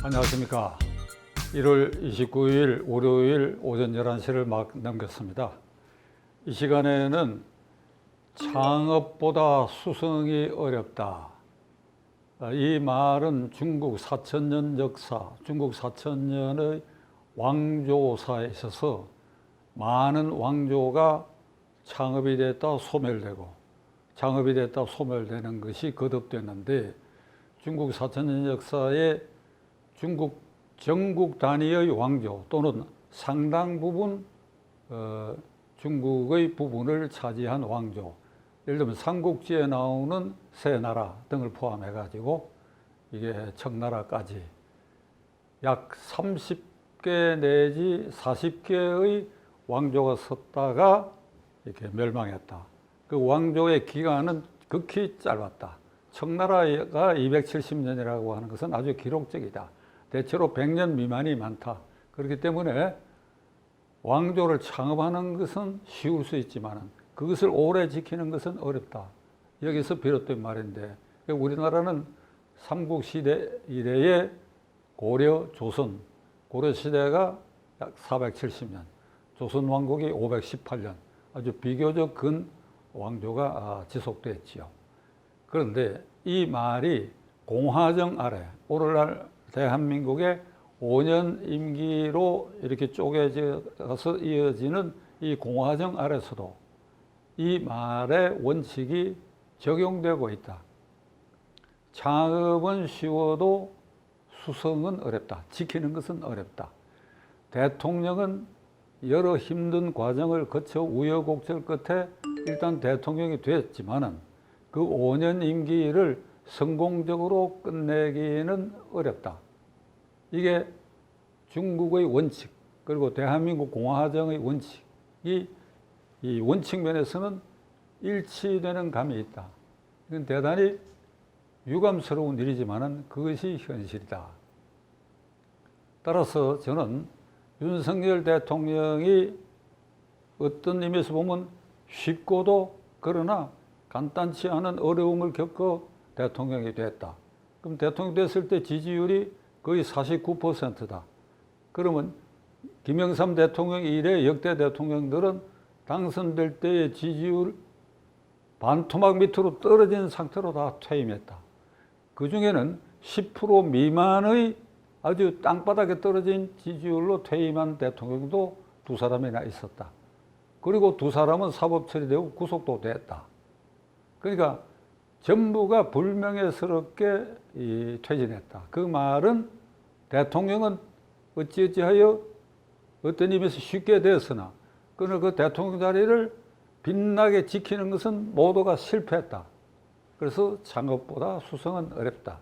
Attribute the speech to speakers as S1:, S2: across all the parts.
S1: 안녕하십니까. 1월 29일 월요일 오전 11시를 막 넘겼습니다. 이 시간에는 창업보다 수성이 어렵다. 이 말은 중국 4천년 역사, 중국 4천년의 왕조사에 있어서 많은 왕조가 창업이 됐다 소멸되고 창업이 됐다 소멸되는 것이 거듭됐는데, 중국 4천년 역사에 중국 전국 단위의 왕조 또는 상당 부분 중국의 부분을 차지한 왕조, 예를 들면 삼국지에 나오는 세 나라 등을 포함해 가지고 이게 청나라까지 약 30개 내지 40개의 왕조가 섰다가 이렇게 멸망했다. 그 왕조의 기간은 극히 짧았다. 청나라가 270년이라고 하는 것은 아주 기록적이다. 대체로 100년 미만이 많다. 그렇기 때문에 왕조를 창업하는 것은 쉬울 수 있지만 그것을 오래 지키는 것은 어렵다. 여기서 비롯된 말인데, 우리나라는 삼국시대 이래의 고려, 조선, 고려시대가 약 470년, 조선왕국이 518년, 아주 비교적 근 왕조가 지속됐지요. 그런데 이 말이 공화정 아래, 오늘날 대한민국의 5년 임기로 이렇게 쪼개져서 이어지는 이 공화정 아래서도 이 말의 원칙이 적용되고 있다. 창업은 쉬워도 수성은 어렵다. 지키는 것은 어렵다. 대통령은 여러 힘든 과정을 거쳐 우여곡절 끝에 일단 대통령이 됐지만은 그 5년 임기를 성공적으로 끝내기는 어렵다. 이게 중국의 원칙, 그리고 대한민국 공화정의 원칙이 이 원칙 면에서는 일치되는 감이 있다. 이건 대단히 유감스러운 일이지만은 그것이 현실이다. 따라서 저는 윤석열 대통령이 어떤 의미에서 보면 쉽고도 그러나 간단치 않은 어려움을 겪어 대통령이 됐다. 그럼 대통령 됐을 때 지지율이 거의 49%다. 그러면 김영삼 대통령 이래 역대 대통령들은 당선될 때의 지지율 반토막 밑으로 떨어진 상태로 다 퇴임했다. 그 중에는 10% 미만의 아주 땅바닥에 떨어진 지지율로 퇴임한 대통령도 두 사람이나 있었다. 그리고 두 사람은 사법 처리되고 구속도 됐다. 그러니까 전부가 불명예스럽게 퇴진했다. 그 말은 대통령은 어찌어찌하여 어떤 의미에서 쉽게 되었으나 그러나 그 대통령 자리를 빛나게 지키는 것은 모두가 실패했다. 그래서 창업보다 수성은 어렵다.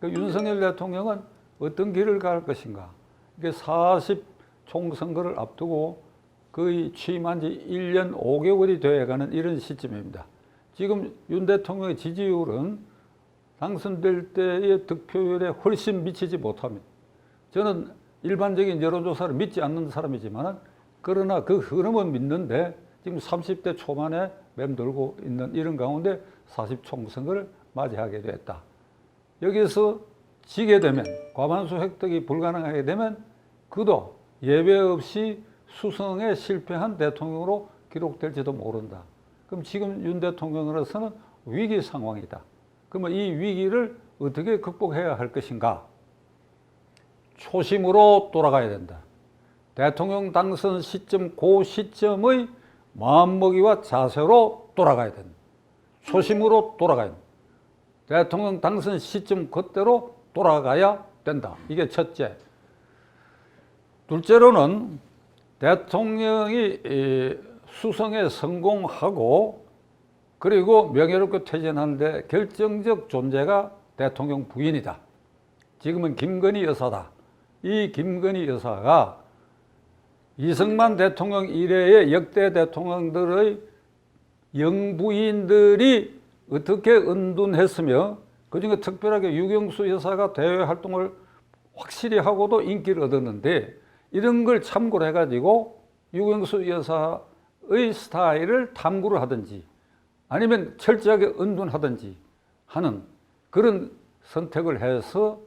S1: 윤석열 대통령은 어떤 길을 갈 것인가? 이게 40 총선거를 앞두고 거의 취임한 지 1년 5개월이 되어가는 이런 시점입니다. 지금 윤 대통령의 지지율은 당선될 때의 득표율에 훨씬 미치지 못합니다. 저는 일반적인 여론조사를 믿지 않는 사람이지만 그러나 그 흐름은 믿는데 지금 30대 초반에 맴돌고 있는 이런 가운데 40 총선거를 맞이하게 됐다. 여기서 지게 되면, 과반수 획득이 불가능하게 되면 그도 예외 없이 수성에 실패한 대통령으로 기록될지도 모른다. 그럼 지금 윤 대통령으로서는 위기 상황이다. 그러면 이 위기를 어떻게 극복해야 할 것인가? 초심으로 돌아가야 된다. 대통령 당선 시점, 그 시점의 마음먹기와 자세로 돌아가야 된다. 초심으로 돌아가야 된다. 대통령 당선 시점 그대로 돌아가야 된다. 이게 첫째. 둘째로는 대통령이 수성에 성공하고 그리고 명예롭게 퇴진하는데 결정적 존재가 대통령 부인이다. 지금은 김건희 여사다. 이 김건희 여사가 이승만 대통령 이래의 역대 대통령들의 영부인들이 어떻게 은둔했으며 그중에 특별하게 유경수 여사가 대외 활동을 확실히 하고도 인기를 얻었는데 이런 걸 참고를 해가지고 유경수 여사의 스타일을 탐구를 하든지 아니면 철저하게 은둔하든지 하는 그런 선택을 해서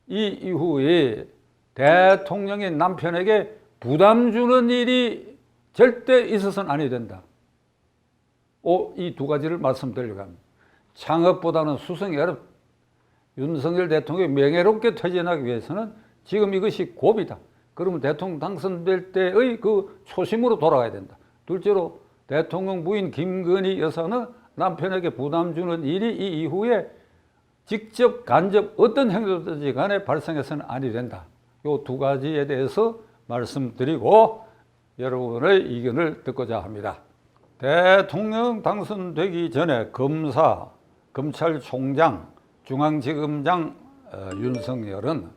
S1: 이 이후에 대통령이 남편에게 부담 주는 일이 절대 있어서는 아니 된다. 이 두 가지를 말씀드리려고 합니다. 창업보다는 수성이 어렵다. 윤석열 대통령이 명예롭게 퇴진하기 위해서는 지금 이것이 고비다. 그러면 대통령 당선될 때의 그 초심으로 돌아가야 된다. 둘째로 대통령 부인 김건희 여사는 남편에게 부담 주는 일이 이 이후에 직접 간접 어떤 행동든지 간에 발생해서는 아니 된다. 이 두 가지에 대해서 말씀드리고 여러분의 의견을 듣고자 합니다. 대통령 당선되기 전에 검사, 검찰총장, 중앙지검장 윤석열은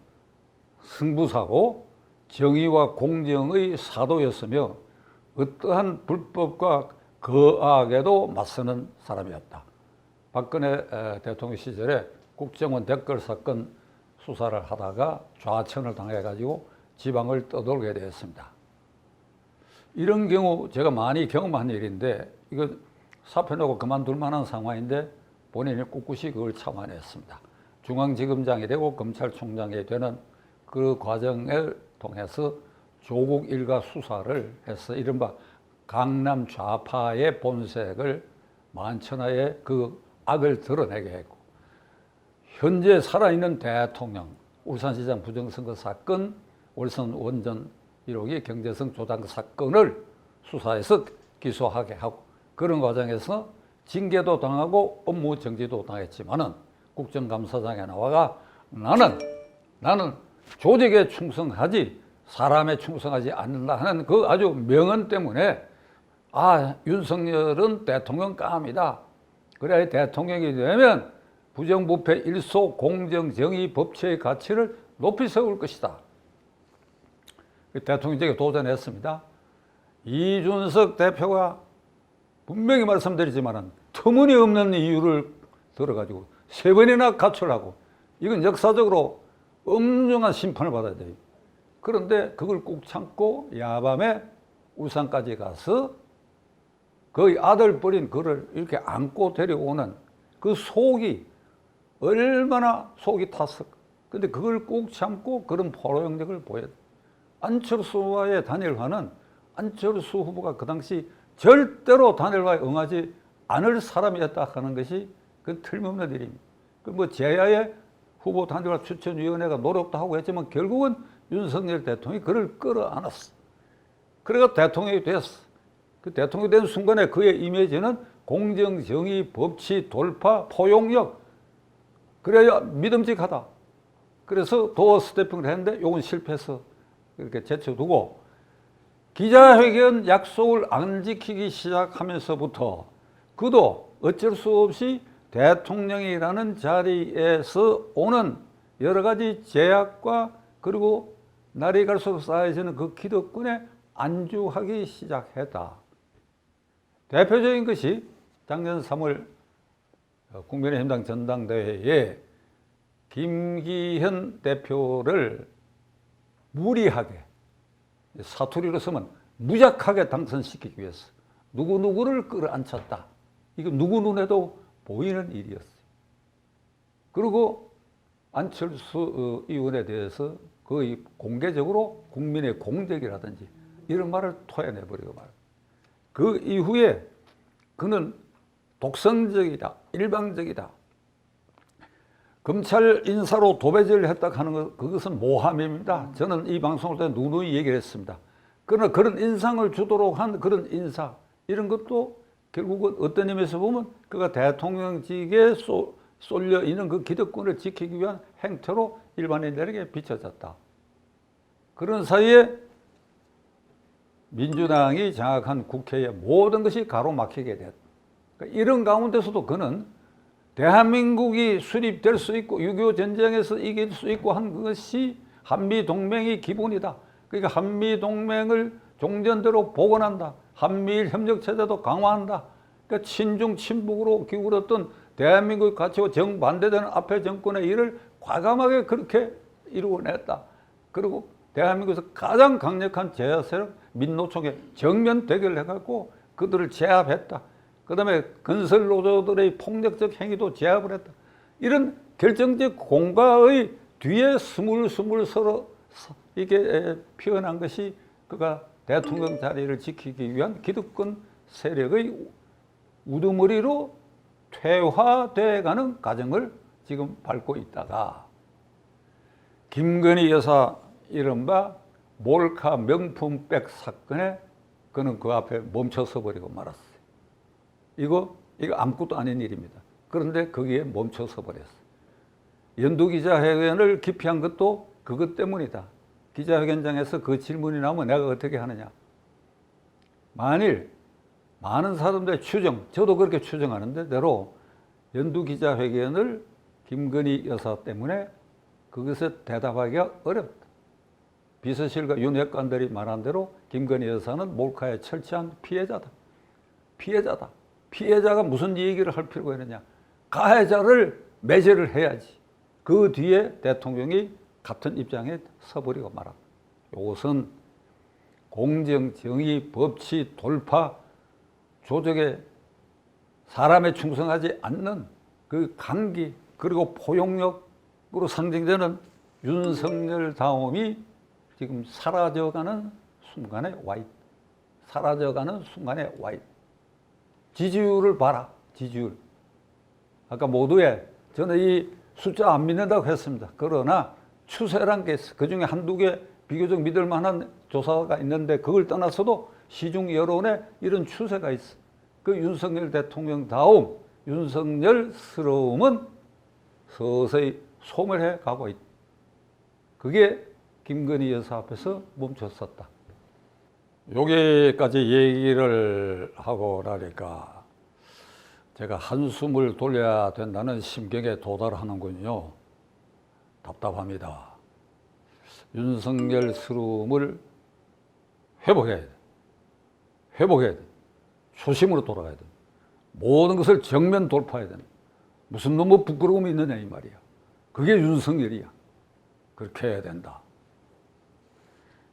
S1: 승부사고 정의와 공정의 사도였으며 어떠한 불법과 거악에도 맞서는 사람이었다. 박근혜 대통령 시절에 국정원 댓글 사건 수사를 하다가 좌천을 당해가지고 지방을 떠돌게 되었습니다. 이런 경우 제가 많이 경험한 일인데 이거 사표 내고 그만둘 만한 상황인데 본인이 꿋꿋이 그걸 참아냈습니다. 중앙지검장이 되고 검찰총장이 되는 그 과정을 통해서 조국 일가 수사를 해서 이른바 강남 좌파의 본색을 만천하에 그 악을 드러내게 했고, 현재 살아있는 대통령, 울산시장 부정선거 사건, 월선 원전 1호기 경제성 조작 사건을 수사해서 기소하게 하고, 그런 과정에서 징계도 당하고 업무 정지도 당했지만은 국정감사장에 나와가 나는 조직에 충성하지 사람에 충성하지 않는다 하는 그 아주 명언 때문에 윤석열은 대통령 감이다. 그래야 대통령이 되면 부정부패 일소 공정 정의 법치의 가치를 높이 세울 것이다. 대통령직에 도전했습니다. 이준석 대표가 분명히 말씀드리지만 터무니없는 이유를 들어가지고 3번이나 가출하고, 이건 역사적으로 엄중한 심판을 받아야 돼요. 그런데 그걸 꾹 참고 야밤에 울산까지 가서 거의 아들 버린 그를 이렇게 안고 데려오는 그 속이 얼마나 속이 탔을까. 근데 그걸 꾹 참고 그런 포로용력을 보여야 돼. 안철수와의 단일화는 안철수 후보가 그 당시 절대로 단일화에 응하지 않을 사람이었다 하는 것이 그 틀림없는 일입니다. 제야의 후보 단일화 추천위원회가 노력도 하고 했지만 결국은 윤석열 대통령이 그를 끌어안았어. 그래가 대통령이 됐어. 그 대통령이 된 순간에 그의 이미지는 공정, 정의, 법치, 돌파, 포용력, 그래야 믿음직하다. 그래서 도어 스태핑을 했는데 요건 실패해서 이렇게 제쳐두고, 기자회견 약속을 안 지키기 시작하면서부터 그도 어쩔 수 없이 대통령이라는 자리에서 오는 여러 가지 제약과 그리고 날이 갈수록 쌓여지는 그 기득권에 안주하기 시작했다. 대표적인 것이 작년 3월 국민의힘당 전당대회에 김기현 대표를 무리하게, 사투리로 쓰면 무작하게 당선시키기 위해서 누구누구를 끌어안쳤다. 이거 누구 눈에도 보이는 일이었어요. 그리고 안철수 의원에 대해서 거의 공개적으로 국민의 공적이라든지 이런 말을 토해내버리고 말이에요. 그 이후에 그는 독선적이다, 일방적이다, 검찰 인사로 도배질을 했다 하는 것, 그것은 모함입니다. 저는 이 방송을 통해 누누이 얘기를 했습니다. 그러나 그런 인상을 주도록 한 그런 인사, 이런 것도 결국은 어떤 의미에서 보면 그가 대통령직에 쏠려 있는 그 기득권을 지키기 위한 행태로 일반인들에게 비춰졌다. 그런 사이에 민주당이 장악한 국회의 모든 것이 가로막히게 됐다. 그러니까 이런 가운데서도 그는 대한민국이 수립될 수 있고 6.25 전쟁에서 이길 수 있고 한 것이 한미동맹이 기본이다. 그러니까 한미동맹을 종전대로 복원한다. 한미일 협력체제도 강화한다. 그러니까 친중 친북으로 기울었던 대한민국의 가치와 정반대되는 앞의 정권의 일을 과감하게 그렇게 이루어냈다. 그리고 대한민국에서 가장 강력한 제야 세력 민노총에 정면 대결을 해갖고 그들을 제압했다. 그 다음에 건설 노조들의 폭력적 행위도 제압을 했다. 이런 결정적 공과의 뒤에 스물스물 서로 이게 피어난 것이 그가 대통령 자리를 지키기 위한 기득권 세력의 우두머리로 퇴화돼가는 과정을 지금 밟고 있다가 김건희 여사 이른바 몰카 명품백 사건에 그는 그 앞에 멈춰서 버리고 말았어요. 이거 아무것도 아닌 일입니다. 그런데 거기에 멈춰서 버렸어요. 연두기자회견을 기피한 것도 그것 때문이다. 기자회견장에서 그 질문이 나오면 내가 어떻게 하느냐. 만일 많은 사람들의 추정, 저도 그렇게 추정하는데 대로 연두기자회견을 김건희 여사 때문에 그것에 대답하기가 어렵다. 비서실과 윤핵관들이 말한 대로 김건희 여사는 몰카에 철저한 피해자다. 피해자다. 피해자가 무슨 얘기를 할 필요가 있느냐. 가해자를 매제를 해야지. 그 뒤에 대통령이 같은 입장에 서버리고 말았다. 이것은 공정, 정의, 법치, 돌파, 조직에 사람에 충성하지 않는 그 강기 그리고 포용력으로 상징되는 윤석열 다움이 지금 사라져가는 순간에 와 있다. 사라져가는 순간에 와 있다. 지지율을 봐라. 지지율. 아까 모두에 저는 이 숫자 안 믿는다고 했습니다. 그러나 추세란 게 있어. 그중에 한두 개 비교적 믿을 만한 조사가 있는데 그걸 떠나서도 시중 여론에 이런 추세가 있어. 그 윤석열 대통령다움, 윤석열스러움은 서서히 소멸해 가고 있다. 그게 김건희 여사 앞에서 멈췄었다. 여기까지 얘기를 하고 나니까 제가 한숨을 돌려야 된다는 심경에 도달하는군요. 답답합니다. 윤석열스러움을 회복해야 돼. 회복해야 돼. 초심으로 돌아가야 돼. 모든 것을 정면 돌파해야 돼. 무슨 놈의 부끄러움이 있느냐 이 말이야. 그게 윤석열이야. 그렇게 해야 된다.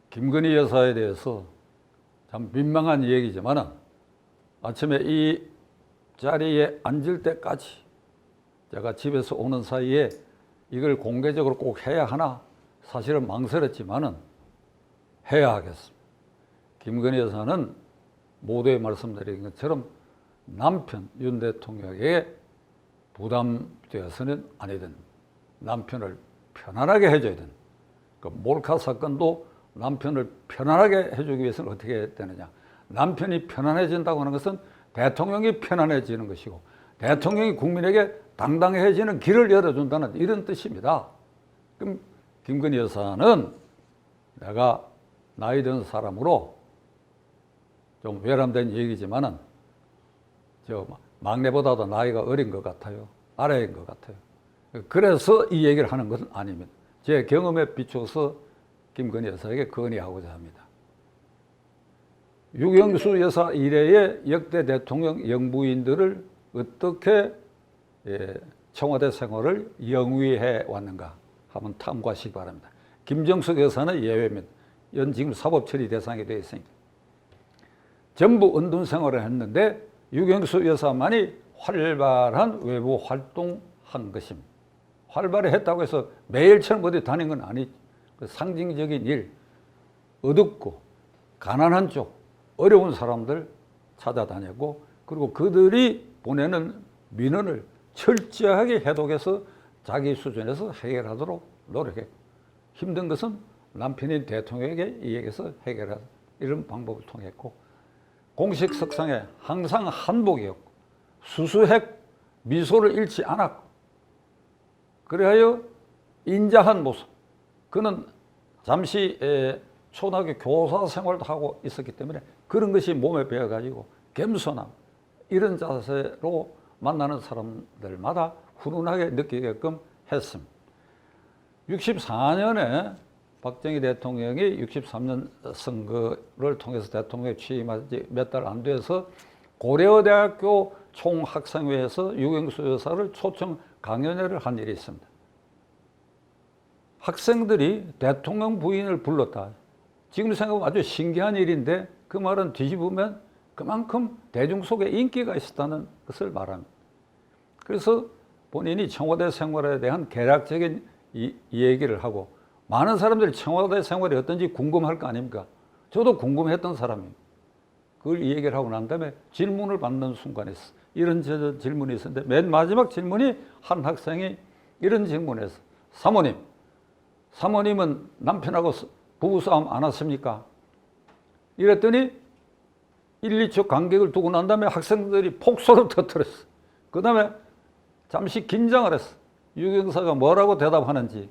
S1: 김건희 여사에 대해서 참 민망한 얘기지만은 아침에 이 자리에 앉을 때까지 제가 집에서 오는 사이에 이걸 공개적으로 꼭 해야 하나 사실은 망설였지만은 해야 하겠습니다. 김건희 여사는 모두에 말씀드린 것처럼 남편 윤 대통령에게 부담되어서는 아니든 남편을 편안하게 해줘야 된다. 그 몰카 사건도 남편을 편안하게 해주기 위해서는 어떻게 해야 되느냐. 남편이 편안해진다고 하는 것은 대통령이 편안해지는 것이고 대통령이 국민에게 당당해지는 길을 열어준다는 이런 뜻입니다. 그럼 김건희 여사는 내가 나이 든 사람으로 좀 외람된 얘기지만은 저 막내보다도 나이가 어린 것 같아요. 아래인 것 같아요. 그래서 이 얘기를 하는 것은 아닙니다. 제 경험에 비추어서 김건희 여사에게 건의하고자 합니다. 유경수 여사 이래의 역대 대통령 영부인들을 어떻게 청와대 생활을 영위해 왔는가 한번 탐구하시기 바랍니다. 김정숙 여사는 예외입니다. 지금 사법처리 대상이 되어 있으니까. 전부 은둔 생활을 했는데 유경수 여사만이 활발한 외부 활동한 것입니다. 활발히 했다고 해서 매일처럼 어디 다닌 건 아니죠. 상징적인 일, 어둡고 가난한 쪽, 어려운 사람들 찾아다녔고 그리고 그들이 보내는 민원을 철저하게 해독해서 자기 수준에서 해결하도록 노력했고 힘든 것은 남편인 대통령에게 이야기해서 해결하는 이런 방법을 통했고 공식 석상에 항상 한복이었고 수수했고 미소를 잃지 않았고 그래야 인자한 모습 그는 잠시 초등학교 교사 생활도 하고 있었기 때문에 그런 것이 몸에 배어가지고 겸손함 이런 자세로 만나는 사람들마다 훈훈하게 느끼게끔 했습니다. 64년에 박정희 대통령이 63년 선거를 통해서 대통령에 취임한 지 몇 달 안 돼서 고려대학교 총학생회에서 유경수 여사를 초청 강연회를 한 일이 있습니다. 학생들이 대통령 부인을 불렀다. 지금 생각하면 아주 신기한 일인데 그 말은 뒤집으면 그만큼 대중 속에 인기가 있었다는 것을 말합니다. 그래서 본인이 청와대 생활에 대한 개략적인 이 얘기를 하고 많은 사람들이 청와대 생활이 어떤지 궁금할 거 아닙니까? 저도 궁금했던 사람이에요. 그걸 이 얘기를 하고 난 다음에 질문을 받는 순간에 이런 질문이 있었는데 맨 마지막 질문이 한 학생이 이런 질문을 했어. 사모님은 남편하고 부부싸움 안 하십니까? 이랬더니 1, 2초 간격을 두고 난 다음에 학생들이 폭소를 터뜨렸어. 그 다음에 잠시 긴장을 했어. 유경사가 뭐라고 대답하는지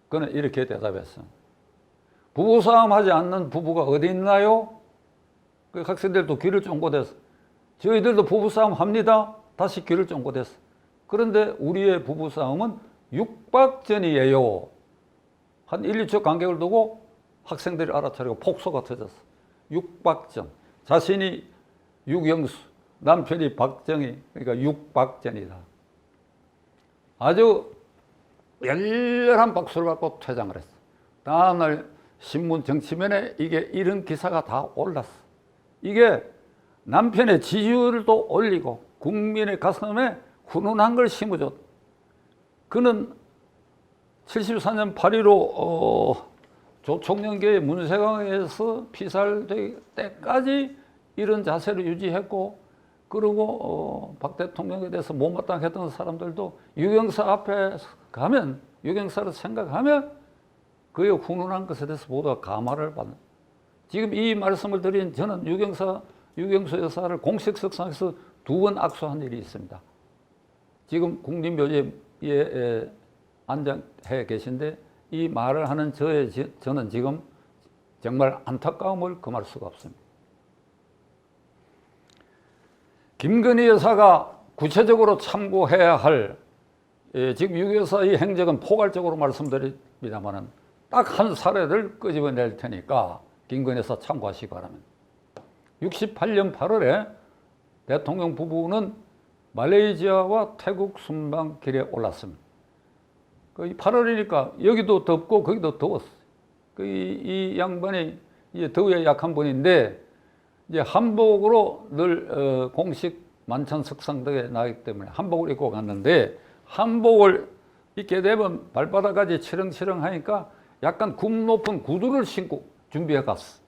S1: 그는 이렇게 대답했어. 부부싸움 하지 않는 부부가 어디 있나요? 그 학생들도 귀를 쫑긋댔어. 저희들도 부부싸움 합니다. 다시 귀를 쫑긋댔어. 그런데 우리의 부부싸움은 6박 전이에요. 한 1, 2초 간격을 두고 학생들이 알아차리고 폭소가 터졌어. 6박 전. 자신이 유경수, 남편이 박정희, 그러니까 6박 전이다. 아주 열렬한 박수를 받고 퇴장을 했어. 다음날 신문 정치면에 이게 이런 기사가 다 올랐어. 이게 남편의 지지율도 올리고 국민의 가슴에 훈훈한 걸 심어줬. 그는 74년 8.15 조총련계의 문세광에서 피살될 때까지 이런 자세를 유지했고, 그리고 박 대통령에 대해서 못마땅했던 사람들도 유경사 앞에 가면, 유경사를 생각하면 그의 훈훈한 것에 대해서 모두가 감화를 받는. 지금 이 말씀을 드린 저는 유경수 여사를 공식 석상에서 2번 악수한 일이 있습니다. 지금 국립묘지에 앉아해 계신데 이 말을 하는 저는 지금 정말 안타까움을 금할 수가 없습니다. 김건희 여사가 구체적으로 참고해야 할, 지금 유 여사의 행적은 포괄적으로 말씀드립니다만은 딱 한 사례를 끄집어낼 테니까 김건희 여사 참고하시기 바랍니다. 68년 8월에 대통령 부부는 말레이시아와 태국 순방길에 올랐습니다. 8월이니까 여기도 덥고 거기도 더웠어요. 이 양반이 이제 더위에 약한 분인데 이제 한복으로 늘 공식 만찬 석상덕에 나기 때문에 한복을 입고 갔는데, 한복을 입게 되면 발바닥까지 치렁치렁 하니까 약간 굽 높은 구두를 신고 준비해 갔어.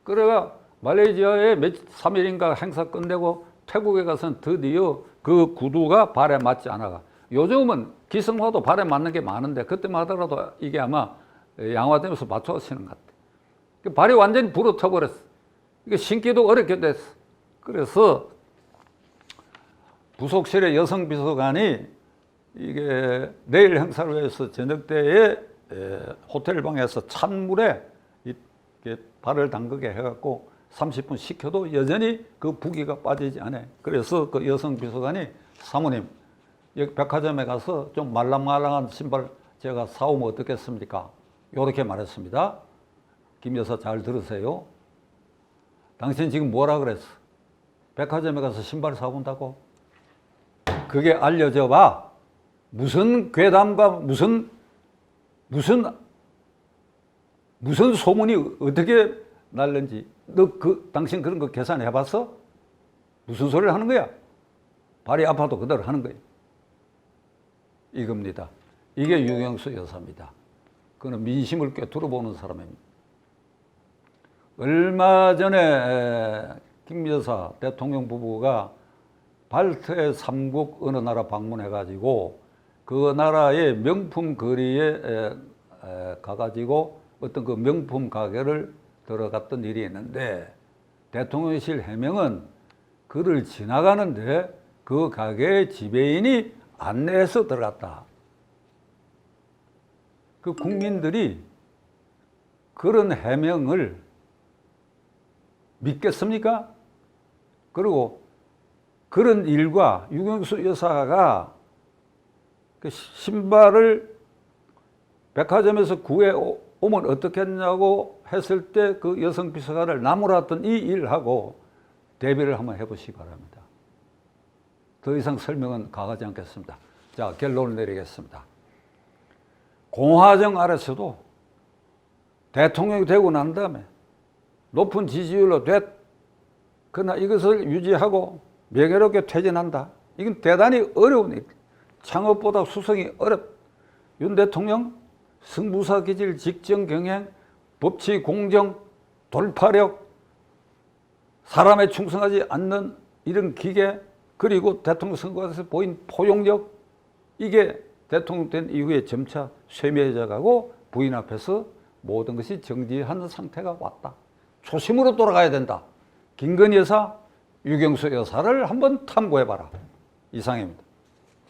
S1: 그래가 말레이시아에 3일인가 행사 끝내고 태국에 가서는 드디어 그 구두가 발에 맞지 않아가. 요즘은 기성화도 발에 맞는 게 많은데 그때만 하더라도 이게 아마 양화되면서 맞춰지는 것 같아. 발이 완전히 부러져버렸어. 이게 신기도 어렵게 됐어. 그래서 부속실의 여성 비서관이 이게 내일 행사를 위해서 저녁 때에 호텔 방에서 찬물에 발을 담그게 해갖고 30분 식혀도 여전히 그 부기가 빠지지 않아요. 그래서 그 여성 비서관이 사모님, 여기 백화점에 가서 좀 말랑말랑한 신발 제가 사오면 어떻겠습니까? 이렇게 말했습니다. 김 여사 잘 들으세요. 당신 지금 뭐라 그랬어? 백화점에 가서 신발 사온다고? 그게 알려져 봐. 무슨 괴담과 무슨 소문이 어떻게 날는지. 너 당신 그런 거 계산해 봤어? 무슨 소리를 하는 거야? 발이 아파도 그대로 하는 거예요. 이겁니다. 이게 유경수 여사입니다. 그는 민심을 꿰뚫어 보는 사람입니다. 얼마 전에 김 여사 대통령 부부가 발트의 3국 어느 나라 방문해가지고 그 나라의 명품 거리에 가가지고 어떤 그 명품 가게를 들어갔던 일이 있는데, 대통령실 해명은 그를 지나가는데 그 가게의 지배인이 안내해서 들어갔다. 그 국민들이 그런 해명을 믿겠습니까? 그리고 그런 일과 유경수 여사가 그 신발을 백화점에서 구해 오면 어떻겠냐고 했을 때 그 여성 비서관을 나무랐던 이 일하고 대비를 한번 해보시기 바랍니다. 더 이상 설명은 가하지 않겠습니다. 자, 결론을 내리겠습니다. 공화정 아래서도 대통령이 되고 난 다음에 높은 지지율로 그러나 이것을 유지하고 명예롭게 퇴진한다. 이건 대단히 어려운 일. 창업보다 수성이 윤 대통령 승부사 기질, 직정 경행, 법치 공정, 돌파력, 사람에 충성하지 않는 이런 기계, 그리고 대통령 선거에서 보인 포용력, 이게 대통령 된 이후에 점차 쇠매져 가고 부인 앞에서 모든 것이 정지하는 상태가 왔다. 초심으로 돌아가야 된다. 김건희 여사, 유경수 여사를 한번 탐구해봐라. 이상입니다.